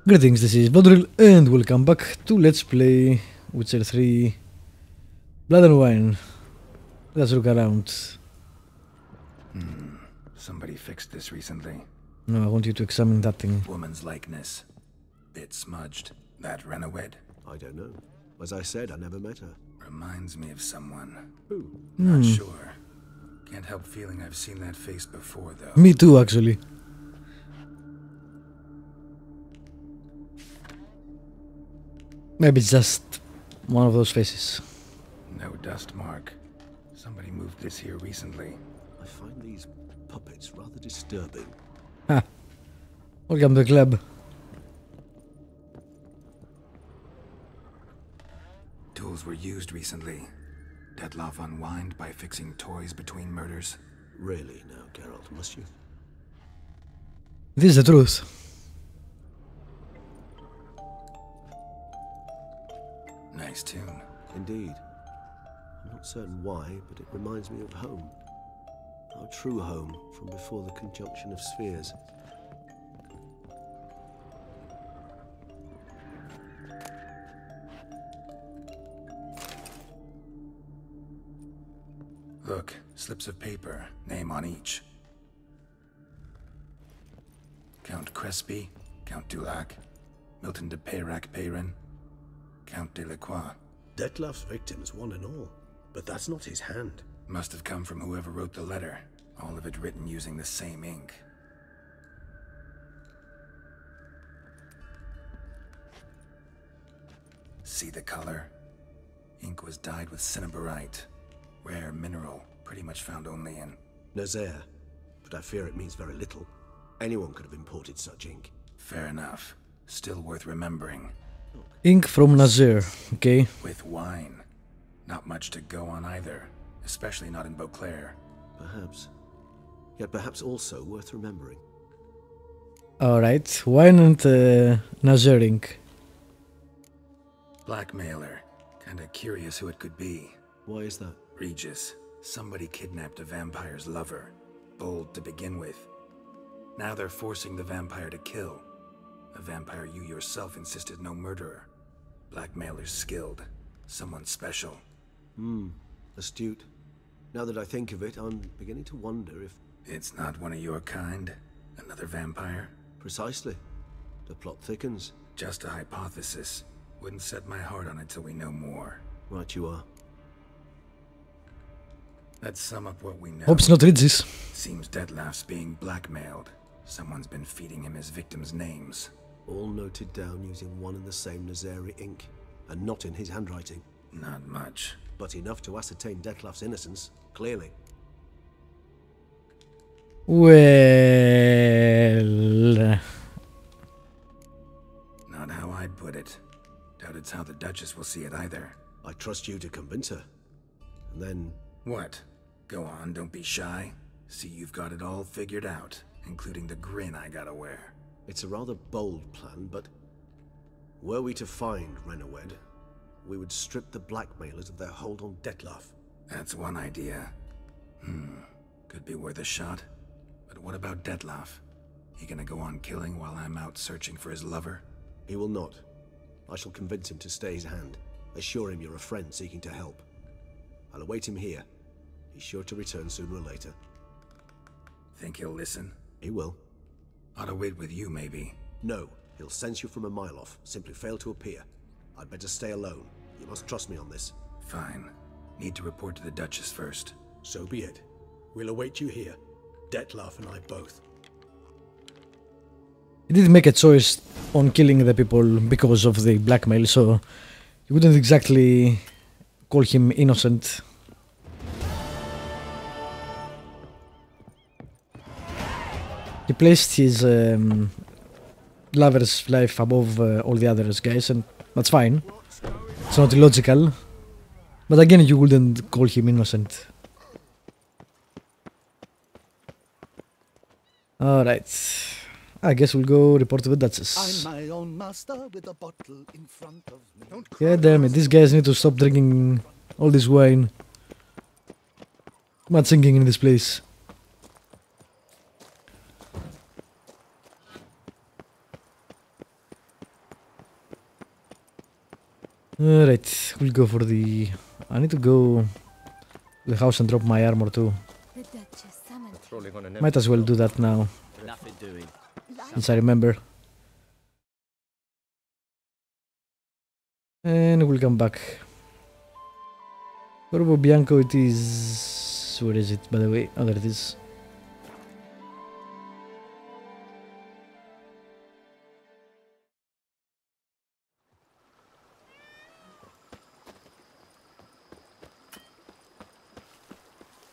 Greetings, this is Vlodril and welcome back to Let's Play Witcher 3 Blood and Wine. Let's look around. Somebody fixed this recently. No, I want you to examine that thing. Woman's likeness. Bit smudged. That Renowed? I don't know. As I said, I never met her. Reminds me of someone. Who? Not sure. Can't help feeling I've seen that face before, though. Me too, actually. Maybe it's just one of those faces. No dust mark. Somebody moved this here recently. I find these puppets rather disturbing. Ha! Welcome to the club. Tools were used recently. Detloff unwind by fixing toys between murders. Really now, Geralt, must you? This is the truth. Nice tune. Indeed. I'm not certain why, but it reminds me of home. Our true home from before the conjunction of spheres. Look, slips of paper, name on each. Count Crespi, Count Dulac, Milton de Peyrac-Peyrin, Count Delacroix. Detloff's victims, one and all. But that's not his hand. Must have come from whoever wrote the letter. All of it written using the same ink. See the color? Ink was dyed with cinnabarite. Rare mineral, pretty much found only in... Nazaire. But I fear it means very little. Anyone could have imported such ink. Fair enough. Still worth remembering. Ink from Nazir, okay? With wine. Not much to go on either. Especially not in Beauclair. Perhaps. Yet perhaps also worth remembering. Alright, wine and Nazir ink. Blackmailer. Kinda curious who it could be. Why is that? Regis. Somebody kidnapped a vampire's lover. Bold to begin with. Now they're forcing the vampire to kill. A vampire you yourself insisted no murderer. Blackmailer's skilled. Someone special. Astute. Now that I think of it, I'm beginning to wonder if... It's not one of your kind? Another vampire? Precisely. The plot thickens. Just a hypothesis. Wouldn't set my heart on it till we know more. Right you are. Let's sum up what we know. Hope it's not Regis. Seems Detloff's being blackmailed. Someone's been feeding him his victims' names. All noted down using one and the same Nazari ink. And not in his handwriting. Not much. But enough to ascertain Detloff's innocence, clearly. Well... Not how I'd put it. Doubt it's how the Duchess will see it either. I trust you to convince her. And then... What? Go on, don't be shy. See you've got it all figured out, including the grin I gotta wear. It's a rather bold plan, but... Were we to find Renowed, we would strip the blackmailers of their hold on Detloff. That's one idea. Could be worth a shot. But what about Detloff? He gonna go on killing while I'm out searching for his lover? He will not. I shall convince him to stay his hand. Assure him you're a friend seeking to help. I'll await him here. He's sure to return sooner or later. Think he'll listen? He will. Ought to wait with you, maybe. No, he'll sense you from a mile off. Simply fail to appear. I'd better stay alone. You must trust me on this. Fine. Need to report to the Duchess first. So be it. We'll await you here. Detloff and I both. He did make a choice on killing the people because of the blackmail, so you wouldn't exactly call him innocent. He placed his lover's life above all the others, guys, and that's fine. It's not illogical. But again, you wouldn't call him innocent. Alright. I guess we'll go report to the Duchess. I'm my own master with a bottle in front of me. Don't Yeah, damn it, these guys need to stop drinking all this wine. Too much singing in this place. Alright, we'll go for the... I need to go to the house and drop my armor too. The Duchess summoned Rolling on an Might as well do that now, Nothing doing. since I remember. And we'll come back. Corvo Bianco it is... Where is it, by the way? Oh, there it is.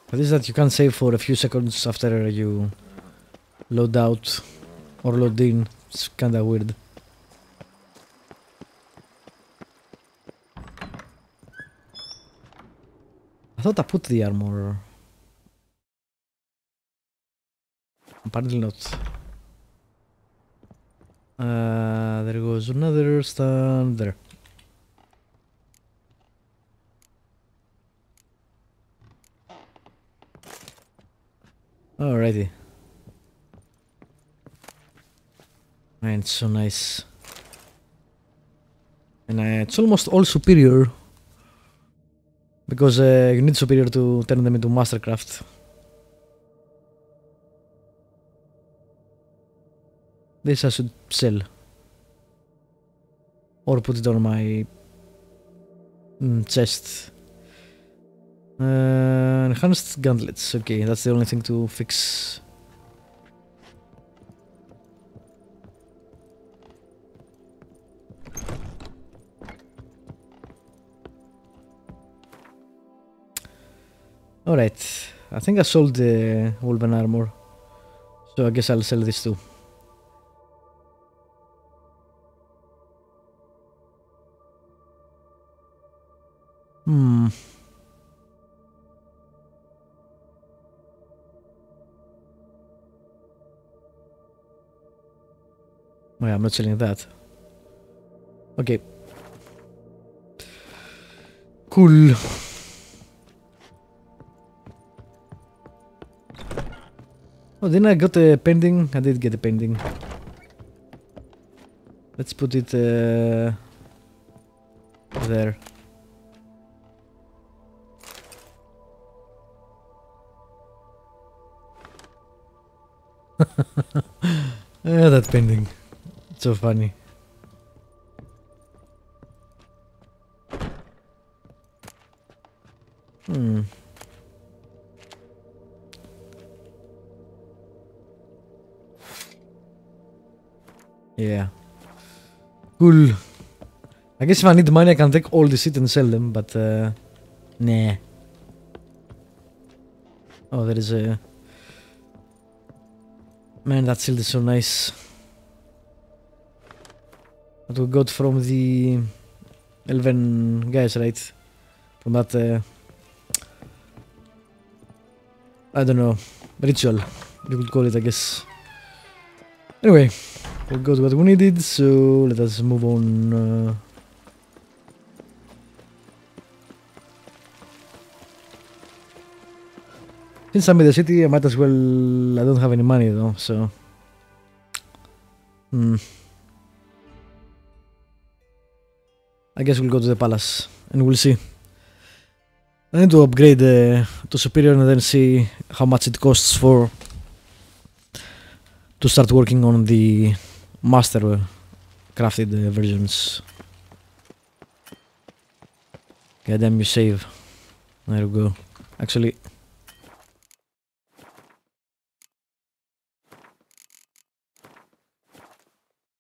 But is that you can't save for a few seconds after you load out or load in. It's kinda weird. I thought I put the armor. Apparently not. There goes another stand there. Alrighty. Man, it's so nice. And it's almost all superior. Because you need superior to turn them into mastercraft. This I should sell. Or put it on my chest. Enhanced gauntlets. Okay, that's the only thing to fix. Alright, I think I sold the woven armor. So I guess I'll sell this too. Oh yeah, I'm not selling that. Okay. Cool. Oh, didn't I got a pending? I did get a pending. Let's put it there. That pending. It's so funny. Yeah. Cool. I guess if I need money I can take all the shit and sell them, but nah. Oh, there is a... Man, that shield is so nice. But we got from the elven guys, right? From that I don't know, ritual, you could call it, I guess. Anyway, we got what we needed, so let us move on. Since I'm in the city, I might as well... I don't have any money though, so... I guess we'll go to the palace, and we'll see. I need to upgrade to superior and then see how much it costs for... to start working on the master crafted versions. Goddamn, you save. There we go. Actually...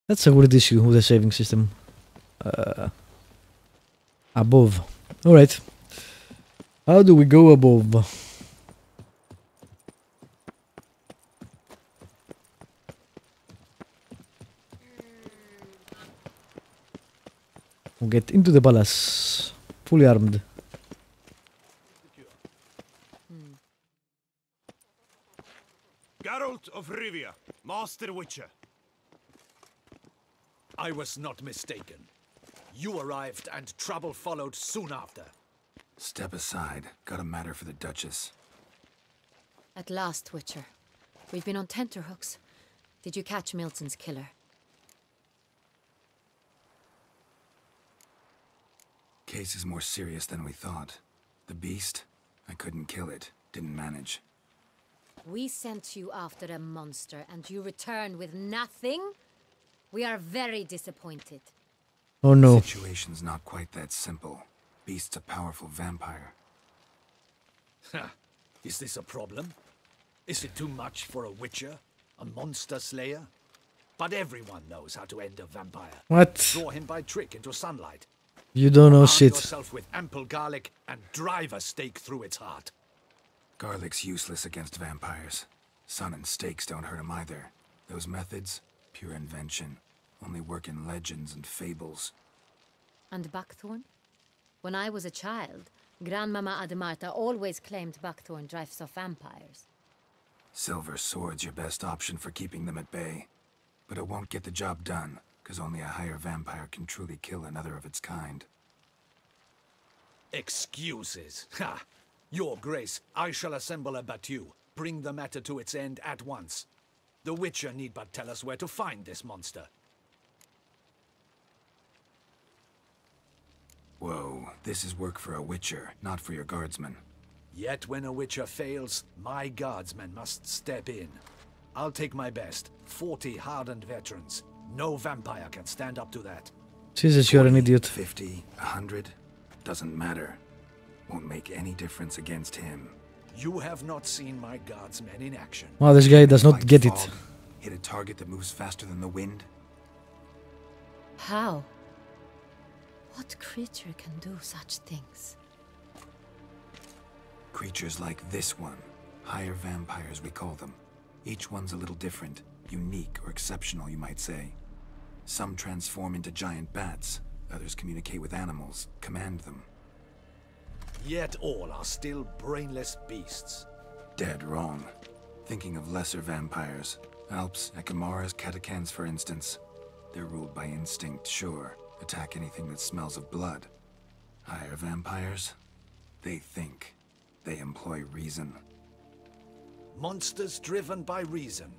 That's a weird issue with the saving system. Above. Alright. How do we go above? We'll get into the palace. Fully armed. Geralt of Rivia, Master Witcher. I was not mistaken. You arrived and trouble followed soon after. Step aside. Got a matter for the Duchess. At last, Witcher. We've been on tenterhooks. Did you catch Milton's killer? Case is more serious than we thought. The beast, I couldn't kill it. Didn't manage. We sent you after a monster and you returned with nothing? We are very disappointed. Oh no. The situation's not quite that simple. Beast's a powerful vampire. Ha! Is this a problem? Is it too much for a witcher? A monster slayer? But everyone knows how to end a vampire. What? Draw him by trick into sunlight. You don't know Arm shit. yourself with ample garlic and drive a stake through its heart. Garlic's useless against vampires. Sun and stakes don't hurt him either. Those methods, pure invention. Only work in legends and fables. And buckthorn? When I was a child, Grandmama Ademarta always claimed buckthorn drives off vampires. Silver sword's your best option for keeping them at bay. But it won't get the job done, because only a higher vampire can truly kill another of its kind. Excuses. Ha! Your Grace, I shall assemble a battue. Bring the matter to its end at once. The Witcher need but tell us where to find this monster. Whoa, this is work for a Witcher, not for your guardsmen. Yet when a Witcher fails, my guardsmen must step in. I'll take my best. 40 hardened veterans. No vampire can stand up to that. Jesus, you're an idiot. 50, 100, doesn't matter. Won't make any difference against him. You have not seen my guardsmen in action. Wow, this guy does not Like get fog, it. Hit a target that moves faster than the wind. How? What creature can do such things? Creatures like this one. Higher vampires, we call them. Each one's a little different. Unique or exceptional, you might say. Some transform into giant bats. Others communicate with animals, command them. Yet all are still brainless beasts. Dead wrong. Thinking of lesser vampires. Alps, Ekamaras, Catacans, for instance. They're ruled by instinct, sure. Attack anything that smells of blood. Higher vampires? They think. They employ reason. Monsters driven by reason.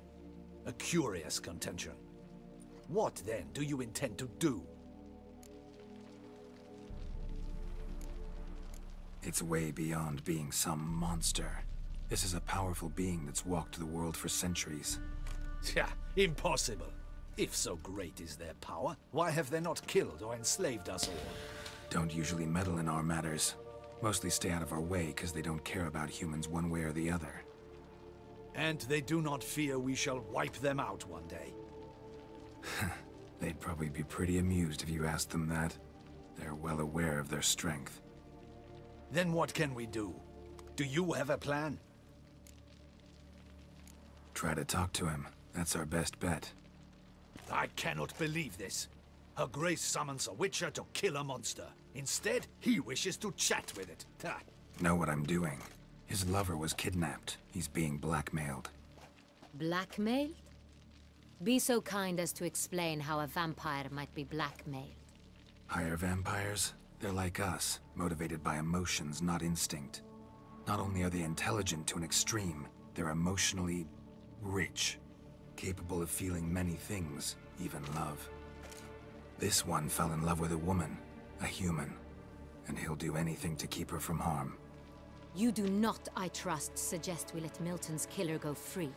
A curious contention. What then do you intend to do? It's way beyond being some monster. This is a powerful being that's walked the world for centuries. Yeah, impossible. If so great is their power, why have they not killed or enslaved us all? Don't usually meddle in our matters. Mostly stay out of our way because they don't care about humans one way or the other. And they do not fear we shall wipe them out one day. They'd probably be pretty amused if you asked them that. They're well aware of their strength. Then what can we do? Do you have a plan? Try to talk to him. That's our best bet. I cannot believe this. Her Grace summons a Witcher to kill a monster. Instead, he wishes to chat with it. Ha. Know what I'm doing. His lover was kidnapped. He's being blackmailed. Blackmailed? Be so kind as to explain how a vampire might be blackmailed. Higher vampires? They're like us, motivated by emotions, not instinct. Not only are they intelligent to an extreme, they're emotionally rich. Capable of feeling many things, even love. This one fell in love with a woman, a human, and he'll do anything to keep her from harm. You do not, I trust, suggest we let Milton's killer go free.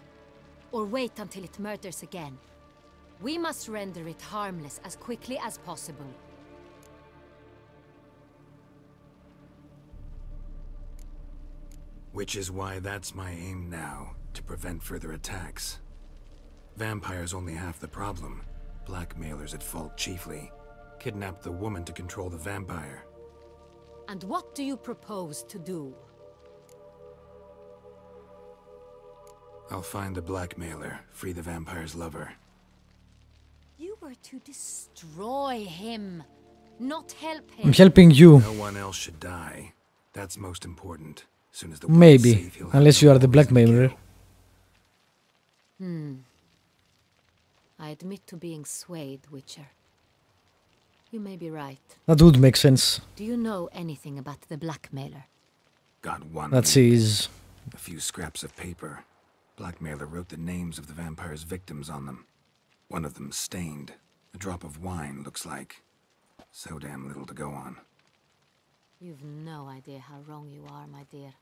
Or wait until it murders again. We must render it harmless as quickly as possible. Which is why that's my aim now, to prevent further attacks. Vampires only half the problem. Blackmailers at fault chiefly. Kidnap the woman to control the vampire. And what do you propose to do? I'll find the blackmailer, free the vampire's lover. You were to destroy him, not help him. I'm helping you. No one else should die. That's most important. As soon as the Maybe. world's safe, he'll have Unless no you are the more reason to blackmailer. kill. I admit to being swayed, Witcher. You may be right. That would make sense. Do you know anything about the blackmailer? Got one. That's link. his. A few scraps of paper. Blackmailer wrote the names of the vampire's victims on them. One of them stained. A drop of wine, looks like. So damn little to go on. You've no idea how wrong you are, my dear.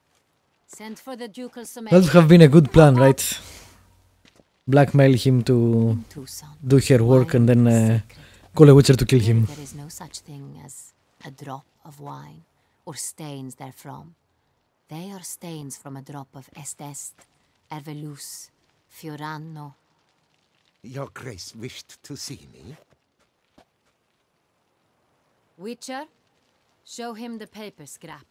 Send for the ducal That would sommelier. have been a good plan, right? Blackmail him to Toussaint. do her work and Wine is then sacred. call a witcher to kill him. There is no such thing as a drop of wine, or stains therefrom. They are stains from a drop of Est, Ervelus, Fiorano. Your Grace wished to see me? Witcher, show him the paper scrap.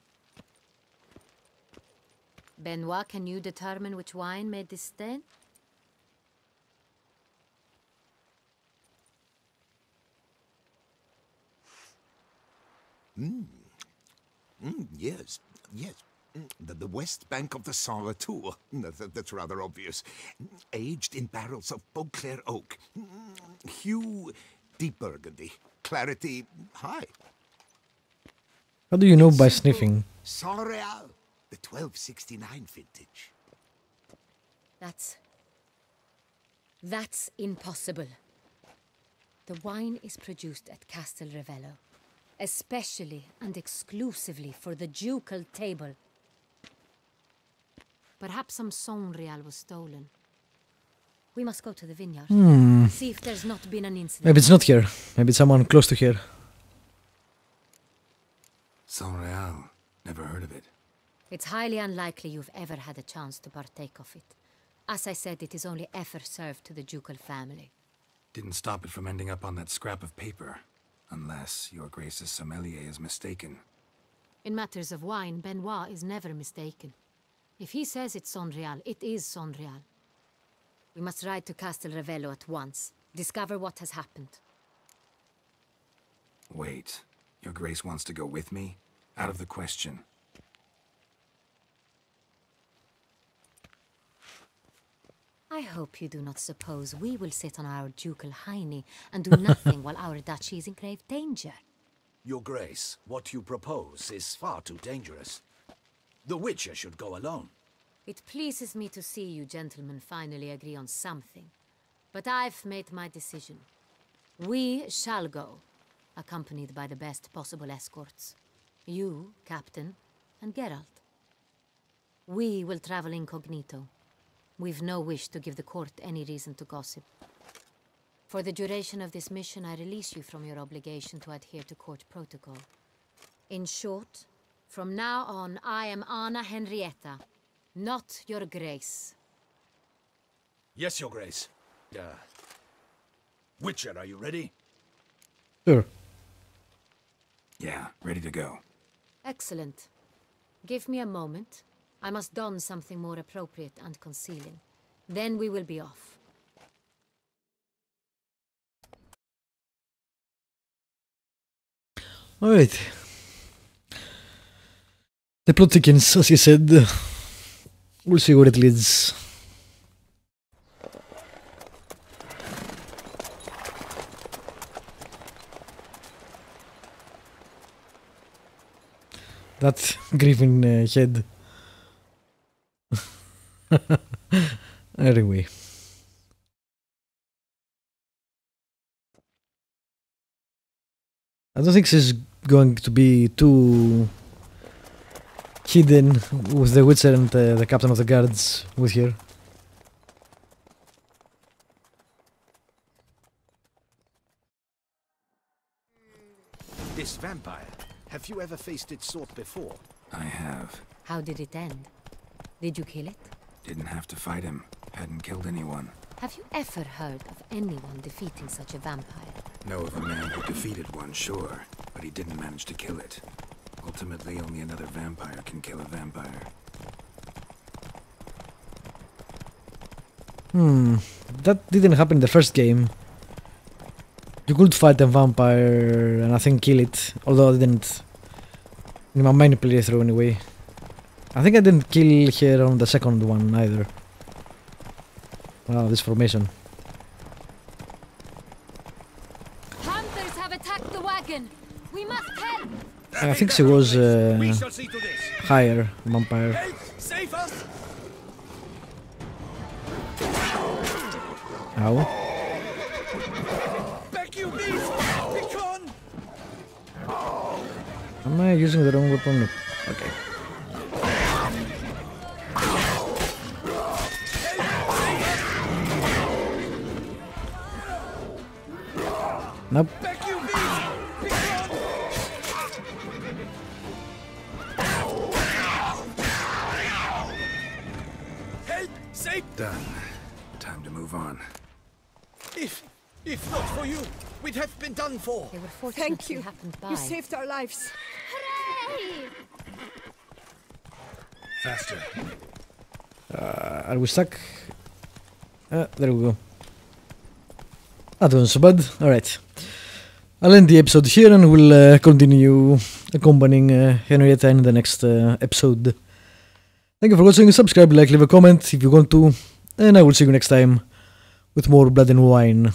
Benoit, can you determine which wine made this stain? Yes, yes. The west bank of the Saint Latour. That's rather obvious. Aged in barrels of Beauclair oak. Hue, deep burgundy. Clarity, high. How do you know by sniffing? Saint Real, the 1269 vintage. That's impossible. The wine is produced at Castel Ravello, especially and exclusively for the ducal table. Perhaps some Saint Real was stolen. We must go to the vineyard. See if there's not been an incident. Maybe it's not here. Maybe it's someone close to here. Saint Real. Never heard of it. It's highly unlikely you've ever had a chance to partake of it. As I said, it is only ever served to the ducal family. Didn't stop it from ending up on that scrap of paper. Unless your Grace's sommelier is mistaken. In matters of wine, Benoit is never mistaken. If he says it's Saint Real, it is Saint Real. We must ride to Castel Ravello at once. Discover what has happened. Wait. Your Grace wants to go with me? Out of the question. I hope you do not suppose we will sit on our ducal hiney and do nothing while our duchy is in grave danger. Your Grace, what you propose is far too dangerous. The Witcher should go alone. It pleases me to see you gentlemen finally agree on something. But I've made my decision. We shall go, accompanied by the best possible escorts. You, Captain, and Geralt. We will travel incognito. We've no wish to give the court any reason to gossip. For the duration of this mission, I release you from your obligation to adhere to court protocol. In short, from now on, I am Anna Henrietta, not your Grace. Yes, Your Grace. Witcher, are you ready? Sure. Yeah, ready to go. Excellent. Give me a moment. I must don something more appropriate and concealing. Then we will be off. Alright. The plot thickens, as you said. We'll see where it leads. That grieving head. Anyway. I don't think this is going to be too hidden with the Witcher and the Captain of the Guards with here. This vampire, have you ever faced its sort before? I have. How did it end? Did you kill it? Didn't have to fight him. Hadn't killed anyone. Have you ever heard of anyone defeating such a vampire? Know of a man who defeated one, sure. But he didn't manage to kill it. Ultimately, only another vampire can kill a vampire. That didn't happen in the first game. You could fight a vampire and I think kill it, although I didn't in my main playthrough anyway. I think I didn't kill her on the second one either. Wow, this formation. Hunters have attacked the wagon! We must help! I think she was We shall see to this. higher vampire. Help! Save us! Ow. Back you beast! Begone! Am I using the wrong weapon? Okay. Nope. Back you beast! Be gone! Help! Save! Done. Time to move on. If not for you, we'd have been done for. They were fortunate Thank we you. happened by. You saved our lives. Faster. Are we stuck? There we go. That wasn't so bad. Alright. I'll end the episode here and we'll continue accompanying Henrietta in the next episode. Thank you for watching. Subscribe, like, leave a comment if you want to. And I will see you next time with more Blood and Wine.